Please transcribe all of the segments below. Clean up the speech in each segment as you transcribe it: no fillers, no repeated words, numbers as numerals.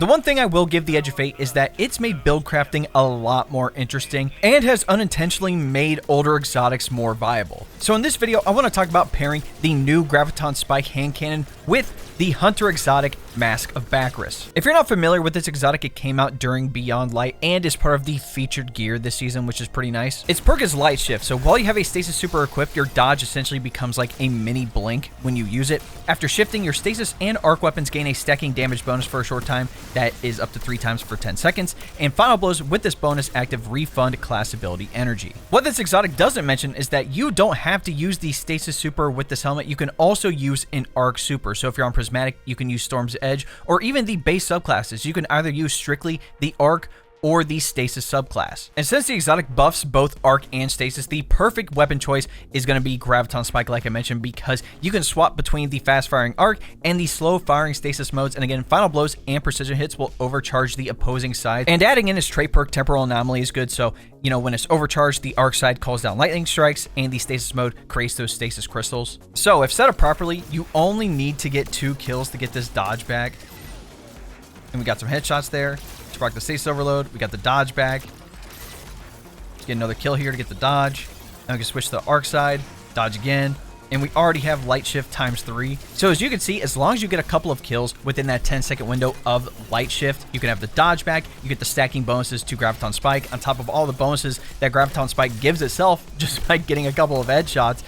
The one thing I will give the Edge of Fate is that it's made build crafting a lot more interesting and has unintentionally made older exotics more viable. So in this video, I want to talk about pairing the new Graviton Spike hand cannon with the Hunter exotic Mask of Bakris. If you're not familiar with this exotic, it came out during Beyond Light and is part of the featured gear this season, which is pretty nice. Its perk is Light Shift, so while you have a Stasis super equipped, your dodge essentially becomes like a mini blink when you use it. After shifting, your Stasis and arc weapons gain a stacking damage bonus for a short time that is up to 3 times for 10 seconds, and final blows with this bonus active refund class ability energy. What this exotic doesn't mention is that you don't have to use the Stasis super with this helmet. You can also use an arc super, so if you're on Prismatic, you can use Storm's Edge, or even the base subclasses. You can either use strictly the arc or the Stasis subclass. And since the exotic buffs both Arc and Stasis, the perfect weapon choice is going to be Graviton Spike, like I mentioned, because you can swap between the fast-firing Arc and the slow-firing Stasis modes, and again, final blows and precision hits will overcharge the opposing side. And adding in his trait perk, Temporal Anomaly, is good, so, you know, when it's overcharged, the Arc side calls down lightning strikes, and the Stasis mode creates those Stasis crystals. So, if set up properly, you only need to get 2 kills to get this dodge back. And we got some headshots there. Proc the Stasis overload. We got the dodge back. Get another kill here to get the dodge. Now we can switch to the arc side, dodge again, and we already have light shift times 3. So as you can see, as long as you get a couple of kills within that 10-second window of light shift, you can have the dodge back, you get the stacking bonuses to Graviton Spike on top of all the bonuses that Graviton Spike gives itself just by getting a couple of headshots.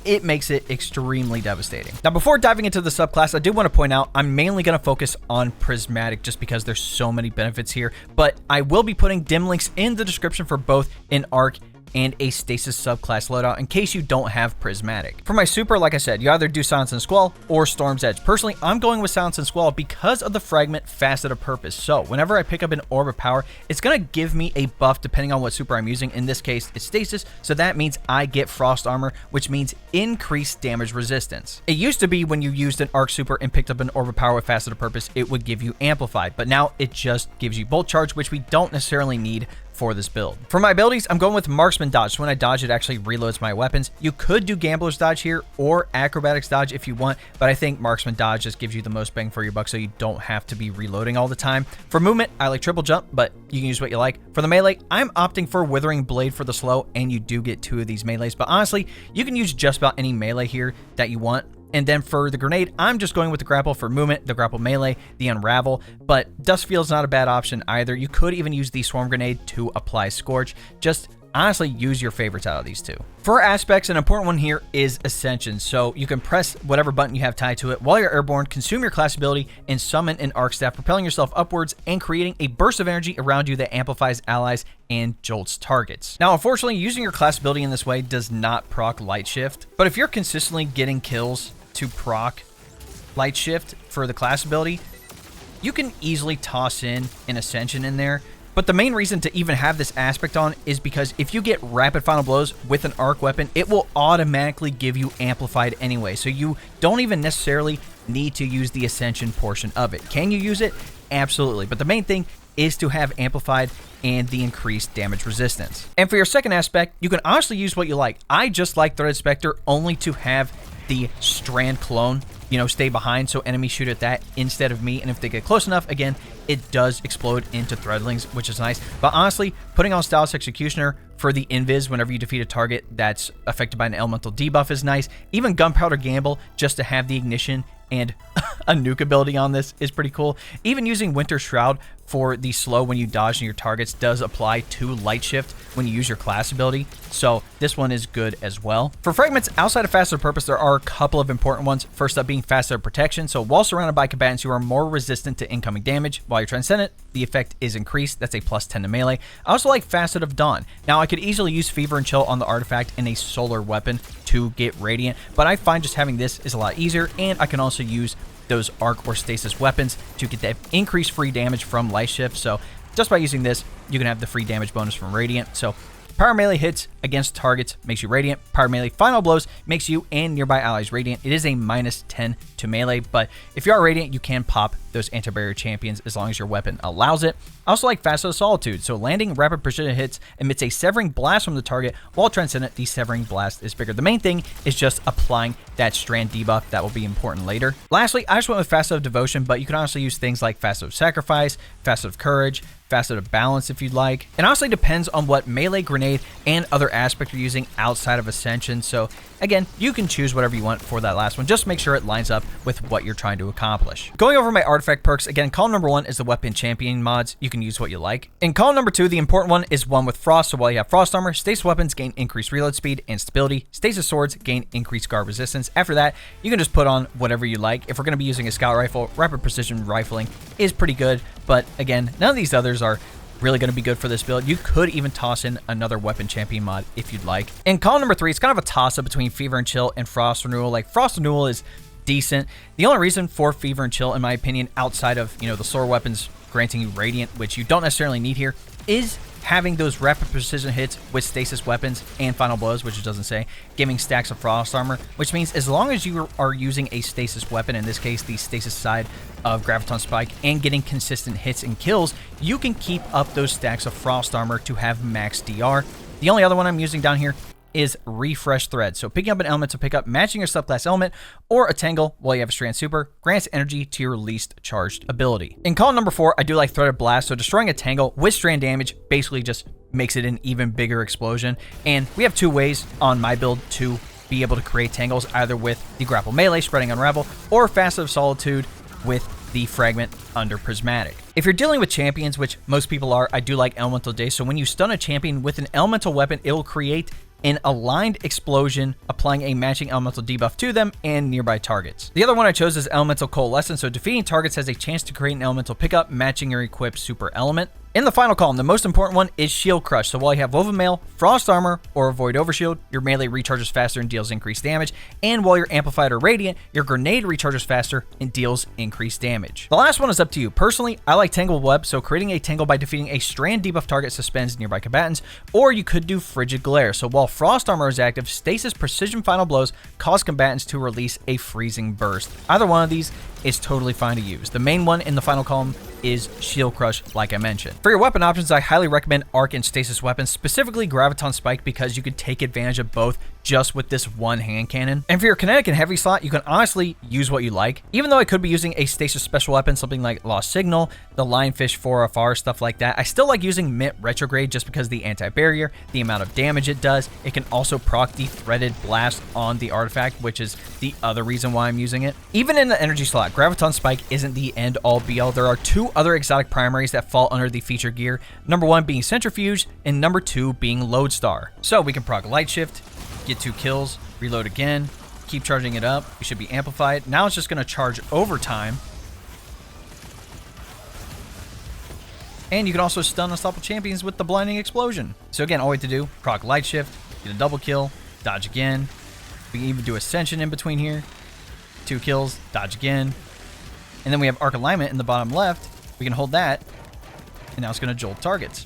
It makes it extremely devastating. Now, before diving into the subclass, I do want to point out I'm mainly going to focus on Prismatic just because there's so many benefits here, but I will be putting dim links in the description for both an Arc and a Stasis subclass loadout in case you don't have Prismatic. For my super, like I said, you either do Silence and Squall or Storm's Edge. Personally, I'm going with Silence and Squall because of the Fragment facet of purpose. So whenever I pick up an Orb of Power, it's going to give me a buff depending on what super I'm using. In this case, it's Stasis, so that means I get Frost Armor, which means increased damage resistance. It used to be when you used an Arc super and picked up an Orb of Power with facet of purpose, it would give you Amplified, but now it just gives you Bolt Charge, which we don't necessarily need for this build. For my abilities, I'm going with Marksman Dodge. So when I dodge, it actually reloads my weapons. You could do Gambler's Dodge here or Acrobatics Dodge if you want, but I think Marksman Dodge just gives you the most bang for your buck so you don't have to be reloading all the time. For movement, I like Triple Jump, but you can use what you like. For the melee, I'm opting for Withering Blade for the slow, and you do get 2 of these melees, but honestly, you can use just about any melee here that you want. And then for the grenade, I'm just going with the grapple for movement, the grapple melee, the unravel, but Dustfield's not a bad option either. You could even use the swarm grenade to apply Scorch. Just honestly use your favorites out of these 2. For aspects, an important one here is Ascension. So you can press whatever button you have tied to it while you're airborne, consume your class ability, and summon an arc staff, propelling yourself upwards and creating a burst of energy around you that amplifies allies and jolts targets. Now, unfortunately, using your class ability in this way does not proc Light Shift, but if you're consistently getting kills to proc Light Shift for the class ability, you can easily toss in an Ascension in there. But the main reason to even have this aspect on is because if you get rapid final blows with an arc weapon, it will automatically give you Amplified anyway. So you don't even necessarily need to use the Ascension portion of it. Can you use it? Absolutely. But the main thing is to have Amplified and the increased damage resistance. And for your second aspect, you can honestly use what you like. I just like Threaded Spectre only to have the Strand clone, you know, stay behind so enemies shoot at that instead of me, and if they get close enough, again, it does explode into Threadlings, which is nice. But honestly, putting on Stylus Executioner for the invis whenever you defeat a target that's affected by an elemental debuff is nice. Even Gunpowder Gamble, just to have the ignition and a nuke ability on this, is pretty cool. Even using Winter Shroud for the slow when you dodge near your targets does apply to Light Shift when you use your class ability, so this one is good as well. For Fragments, outside of Facet of Purpose, there are a couple of important ones. First up being Facet of Protection, so while surrounded by combatants, you are more resistant to incoming damage. While you're Transcendent, the effect is increased. That's a +10 to melee. I also like Facet of Dawn. Now, I could easily use Fever and Chill on the artifact in a solar weapon to get Radiant, but I find just having this is a lot easier, and I can also use those Arc or Stasis weapons to get that increased free damage from Light Shift. So just by using this, you can have the free damage bonus from Radiant. So power melee hits against targets makes you radiant. Power melee final blows makes you and nearby allies radiant. It is a -10 to melee, but if you are radiant, you can pop those anti-barrier champions as long as your weapon allows it. I also like Facet of Solitude, so landing rapid precision hits emits a severing blast from the target, while Transcendent, the severing blast is bigger. The main thing is just applying that strand debuff. That will be important later. Lastly, I just went with Facet of Devotion, but you can honestly use things like Facet of Sacrifice, Facet of Courage, Facet of Balance if you'd like. It honestly depends on what melee, grenade, and other aspect you're using outside of Ascension. So again, you can choose whatever you want for that last one. Just make sure it lines up with what you're trying to accomplish. Going over my artifact perks, again, column number 1 is the weapon champion mods. You can use what you like. In column number 2, the important one is one with Frost. So while you have Frost armor, Stasis weapons gain increased reload speed and stability. Stasis swords gain increased guard resistance. After that, you can just put on whatever you like. If we're going to be using a scout rifle, rapid precision rifling is pretty good. But again, none of these others are really going to be good for this build. You could even toss in another weapon champion mod if you'd like. In column number 3, it's kind of a toss-up between Fever and Chill and Frost Renewal. Like, Frost Renewal is decent. The only reason for Fever and Chill, in my opinion, outside of, the sword weapons granting you Radiant, which you don't necessarily need here, is having those rapid precision hits with Stasis weapons and final blows, which it doesn't say, giving stacks of Frost armor, which means as long as you are using a Stasis weapon, in this case the Stasis side of Graviton Spike, and getting consistent hits and kills, you can keep up those stacks of Frost armor to have max DR. The only other one I'm using down here is Refresh Thread. So picking up an elemental pickup, matching your subclass element, or a Tangle while you have a Strand Super, grants energy to your least charged ability. In column number 4, I do like Threaded Blast, so destroying a Tangle with strand damage basically just makes it an even bigger explosion. And we have 2 ways on my build to be able to create Tangles, either with the Grapple Melee, spreading Unravel, or Facet of Solitude with the Fragment under Prismatic. If you're dealing with champions, which most people are, I do like Elemental Daze, so when you stun a champion with an elemental weapon, it will create an aligned explosion, applying a matching elemental debuff to them and nearby targets. The other one I chose is Elemental Coalescence, so defeating targets has a chance to create an elemental pickup, matching your equipped super element. In the final column, the most important one is Shield Crush. So while you have Woven Mail, Frost Armor, or Void Overshield, your melee recharges faster and deals increased damage. And while you're Amplified or Radiant, your Grenade recharges faster and deals increased damage. The last one is up to you. Personally, I like Tangle Web, so creating a Tangle by defeating a strand debuff target suspends nearby combatants, or you could do Frigid Glare. So while Frost Armor is active, Stasis Precision Final Blows cause combatants to release a freezing burst. Either one of these is totally fine to use. The main one in the final column is Shield Crush, like I mentioned. For your weapon options, I highly recommend Arc and Stasis weapons, specifically Graviton Spike, because you can take advantage of both just with this one hand cannon. And for your kinetic and heavy slot, you can honestly use what you like. Even though I could be using a Stasis special weapon, something like Lost Signal, the Lionfish 4FR, stuff like that, I still like using Mint Retrograde just because the anti-barrier, the amount of damage it does. It can also proc the Threaded Blast on the artifact, which is the other reason why I'm using it. Even in the energy slot, Graviton Spike isn't the end-all be-all. There are 2 other exotic primaries that fall under the feature gear, number 1 being Centrifuge, and number 2 being Lodestar. So we can proc Light Shift, get 2 kills, reload again, keep charging it up. We should be amplified. Now it's just going to charge overtime. And you can also stun unstoppable champions with the Blinding Explosion. So again, all we have to do, proc Light Shift, get a double kill, dodge again. We can even do Ascension in between here. 2 kills, dodge again. And then we have Arc Alignment in the bottom left. We can hold that, and now it's going to jolt targets.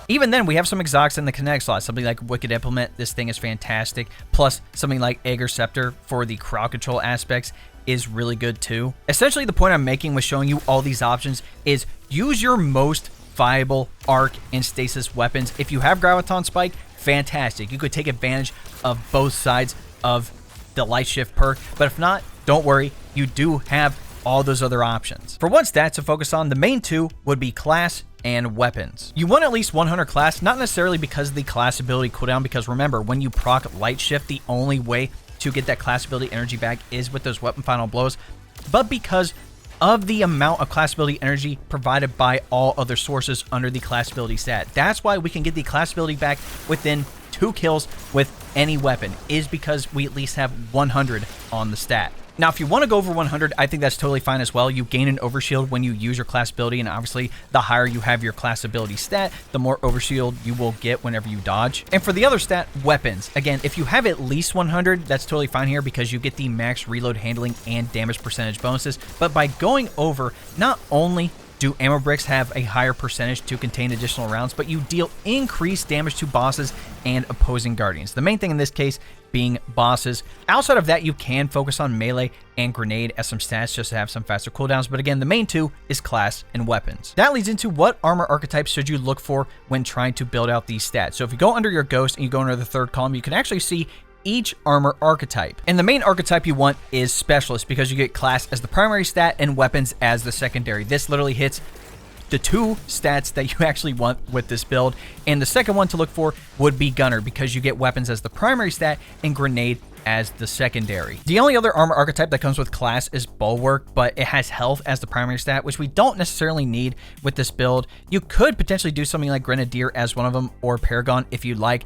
Even then, we have some exotics in the kinetic slot, something like Wicked Implement. This thing is fantastic. Plus, something like Aegir Scepter for the crowd control aspects is really good too. Essentially, the point I'm making with showing you all these options is use your most viable Arc and Stasis weapons. If you have Graviton Spike, fantastic. You could take advantage of both sides of the Light Shift perk, but if not, don't worry, you do have all those other options. For what stats to focus on, the main 2 would be class and weapons. You want at least 100 class, not necessarily because of the class ability cooldown, because remember, when you proc Light Shift, the only way to get that class ability energy back is with those weapon final blows, but because of the amount of class ability energy provided by all other sources under the class ability stat. That's why we can get the class ability back within 2 kills with any weapon, is because we at least have 100 on the stat. Now, if you want to go over 100, I think that's totally fine as well. You gain an overshield when you use your class ability, and obviously, the higher you have your class ability stat, the more overshield you will get whenever you dodge. And for the other stat, weapons. Again, if you have at least 100, that's totally fine here because you get the max reload handling and damage percentage bonuses. But by going over, not only do ammo bricks have a higher percentage to contain additional rounds, but you deal increased damage to bosses and opposing guardians. The main thing in this case being bosses. Outside of that, you can focus on melee and grenade as some stats just to have some faster cooldowns, but again, the main two is class and weapons. That leads into what armor archetypes should you look for when trying to build out these stats. So if you go under your ghost and you go under the third column, you can actually see each armor archetype. And the main archetype you want is specialist, because you get class as the primary stat and weapons as the secondary. This literally hits the two stats that you actually want with this build. And the second one to look for would be gunner, because you get weapons as the primary stat and grenade as the secondary. The only other armor archetype that comes with class is bulwark, but it has health as the primary stat, which we don't necessarily need with this build. You could potentially do something like grenadier as one of them, or paragon if you like,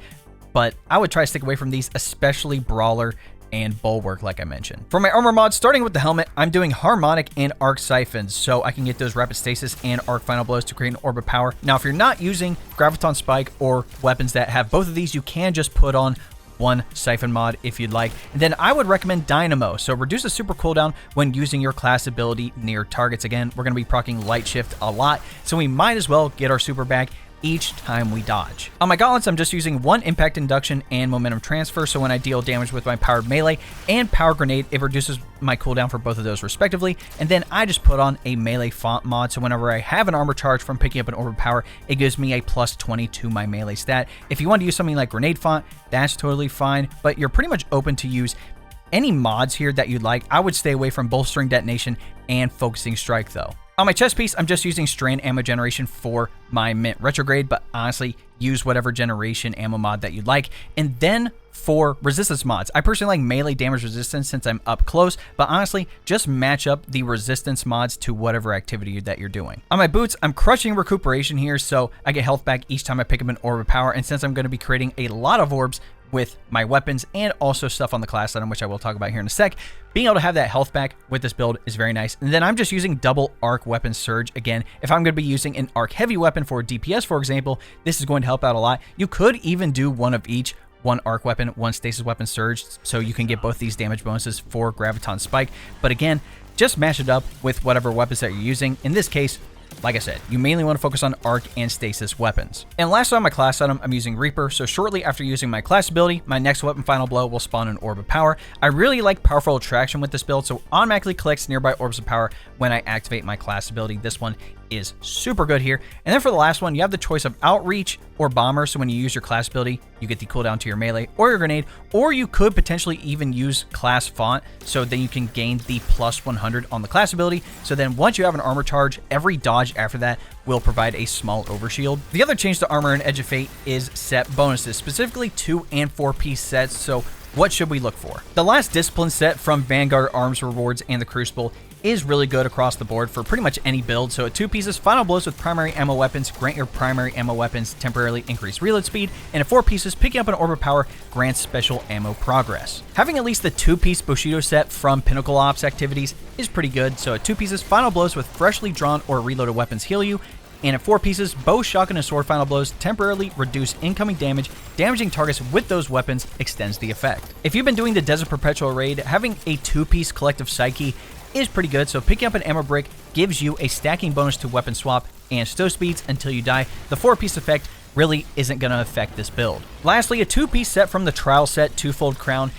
but I would try to stick away from these, especially brawler and bulwark, like I mentioned. For my armor mods, starting with the helmet, I'm doing harmonic and arc siphons, so I can get those rapid stasis and arc final blows to create an orb of power. Now, if you're not using graviton spike or weapons that have both of these, you can just put on one siphon mod if you'd like. And then I would recommend dynamo, so reduce the super cooldown when using your class ability near targets. Again, we're going to be proccing light shift a lot, so we might as well get our super back each time we dodge. On my gauntlets, I'm just using one impact induction and momentum transfer, so when I deal damage with my powered melee and power grenade, it reduces my cooldown for both of those respectively. And then I just put on a melee font mod, so whenever I have an armor charge from picking up an orb of power, it gives me a plus 20 to my melee stat. If you want to use something like grenade font, that's totally fine, but you're pretty much open to use any mods here that you'd like. I would stay away from bolstering detonation and focusing strike though. On my chest piece, I'm just using strand ammo generation for my mint retrograde, but honestly, use whatever generation ammo mod that you'd like. And then for resistance mods, I personally like melee damage resistance since I'm up close, but honestly, just match up the resistance mods to whatever activity that you're doing. On my boots, I'm crushing recuperation here, so I get health back each time I pick up an orb of power, and since I'm going to be creating a lot of orbs with my weapons and also stuff on the class item, which I will talk about here in a sec, being able to have that health back with this build is very nice. And then I'm just using double arc weapon surge. Again, if I'm going to be using an arc heavy weapon for DPS, for example, this is going to help out a lot. You could even do one of each, one arc weapon, one stasis weapon surge, so you can get both these damage bonuses for graviton spike. But again, just match it up with whatever weapons that you're using. In this case, like I said, you mainly want to focus on arc and stasis weapons. And last on my class item, I'm using Reaper, so shortly after using my class ability, my next weapon final blow will spawn an orb of power. I really like powerful attraction with this build, so automatically collects nearby orbs of power when I activate my class ability. This one is super good here. And then for the last one, you have the choice of outreach or bomber, so when you use your class ability, you get the cooldown to your melee or your grenade, or you could potentially even use class font, so then you can gain the plus 100 on the class ability. So then once you have an armor charge, every dodge after that will provide a small overshield. The other change to armor in Edge of Fate is set bonuses, specifically 2 and 4 piece sets. So what should we look for? The last discipline set from Vanguard Arms Rewards and the Crucible is really good across the board for pretty much any build. So at 2 pieces, final blows with primary ammo weapons grant your primary ammo weapons temporarily increase reload speed, and at 4 pieces, picking up an orb of power grants special ammo progress. Having at least the 2-piece Bushido set from Pinnacle Ops activities is pretty good. So at 2 pieces, final blows with freshly drawn or reloaded weapons heal you, and at 4 pieces, bow, shotgun, and sword final blows temporarily reduce incoming damage. Damaging targets with those weapons extends the effect. If you've been doing the Desert Perpetual raid, having a 2-piece collective psyche is pretty good, so picking up an ammo brick gives you a stacking bonus to weapon swap and stow speeds until you die. The 4-piece effect really isn't going to affect this build. Lastly, a 2-piece set from the trial set, Twofold Crown,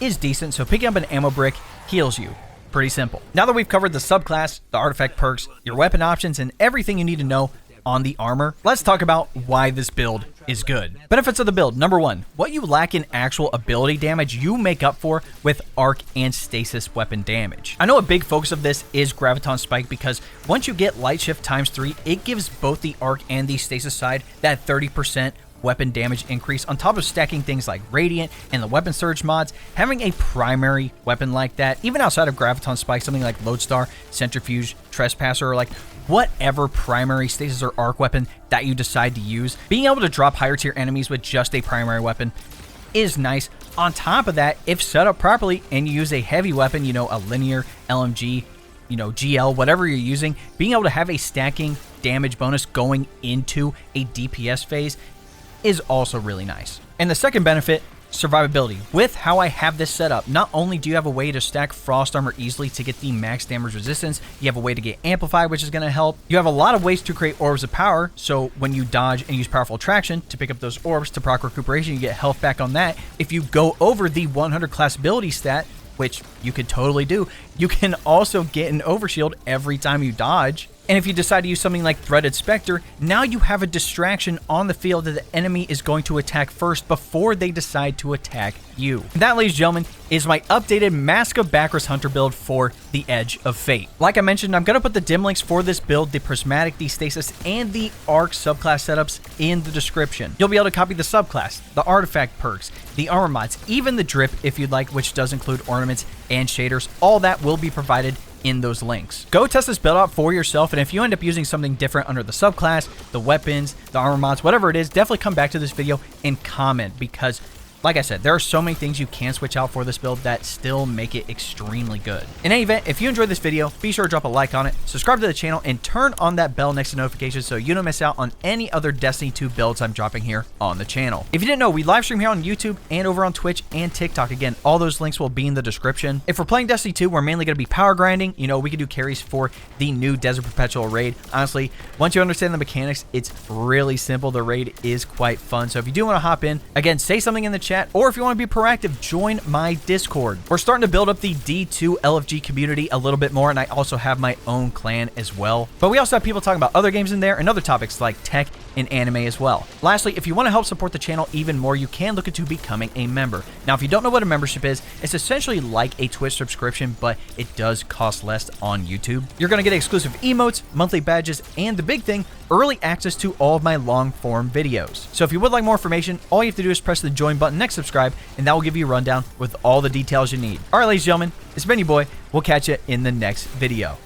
is decent, so picking up an ammo brick heals you. Pretty simple. Now that we've covered the subclass, the artifact perks, your weapon options, and everything you need to know on the armor, let's talk about why this build is good. Benefits of the build. Number 1, what you lack in actual ability damage, you make up for with arc and stasis weapon damage. I know a big focus of this is Graviton Spike, because once you get Light Shift ×3, it gives both the arc and the stasis side that 30% weapon damage increase on top of stacking things like Radiant and the weapon surge mods. Having a primary weapon like that, even outside of Graviton Spike, something like Lodestar, Centrifuge, Trespasser, or like whatever primary stasis or arc weapon that you decide to use, being able to drop higher tier enemies with just a primary weapon is nice. On top of that, if set up properly and you use a heavy weapon, you know, a linear, LMG, you know, GL, whatever you're using, being able to have a stacking damage bonus going into a DPS phase is also really nice. And the second benefit Survivability. With how I have this set up, not only do you have a way to stack Frost Armor easily to get the max damage resistance, you have a way to get Amplified, which is going to help. You have a lot of ways to create Orbs of Power, so when you dodge and use Powerful Attraction to pick up those orbs to proc recuperation, you get health back on that. If you go over the 100 class ability stat, which you could totally do, you can also get an Overshield every time you dodge. And if you decide to use something like Threaded Spectre, now you have a distraction on the field that the enemy is going to attack first before they decide to attack you. And that, ladies and gentlemen, is my updated Mask of Bakris Hunter build for the Edge of Fate. Like I mentioned, I'm going to put the dim links for this build, the Prismatic, the Stasis, and the Arc subclass setups in the description. You'll be able to copy the subclass, the artifact perks, the armor mods, even the drip if you'd like, which does include ornaments and shaders. All that will be provided in those links. Go test this build out for yourself, and if you end up using something different under the subclass, the weapons, the armor mods, whatever it is, definitely come back to this video and comment, because like I said, there are so many things you can switch out for this build that still make it extremely good. In any event, if you enjoyed this video, be sure to drop a like on it, subscribe to the channel, and turn on that bell next to notifications so you don't miss out on any other Destiny 2 builds I'm dropping here on the channel. If you didn't know, we live stream here on YouTube and over on Twitch and TikTok. Again, all those links will be in the description. If we're playing Destiny 2, we're mainly going to be power grinding. You know, we can do carries for the new Desert Perpetual raid. Honestly, once you understand the mechanics, it's really simple. The raid is quite fun. So if you do want to hop in, again, say something in the chat, or if you want to be proactive, join my Discord. We're starting to build up the D2 LFG community a little bit more, and I also have my own clan as well. But we also have people talking about other games in there and other topics like tech and anime as well. Lastly, if you want to help support the channel even more, you can look into becoming a member. Now, if you don't know what a membership is, it's essentially like a Twitch subscription, but it does cost less on YouTube. You're going to get exclusive emotes, monthly badges, and the big thing, early access to all of my long form videos. So if you would like more information, all you have to do is press the join button next subscribe, and that will give you a rundown with all the details you need. All right, ladies and gentlemen, it's been your boy. We'll catch you in the next video.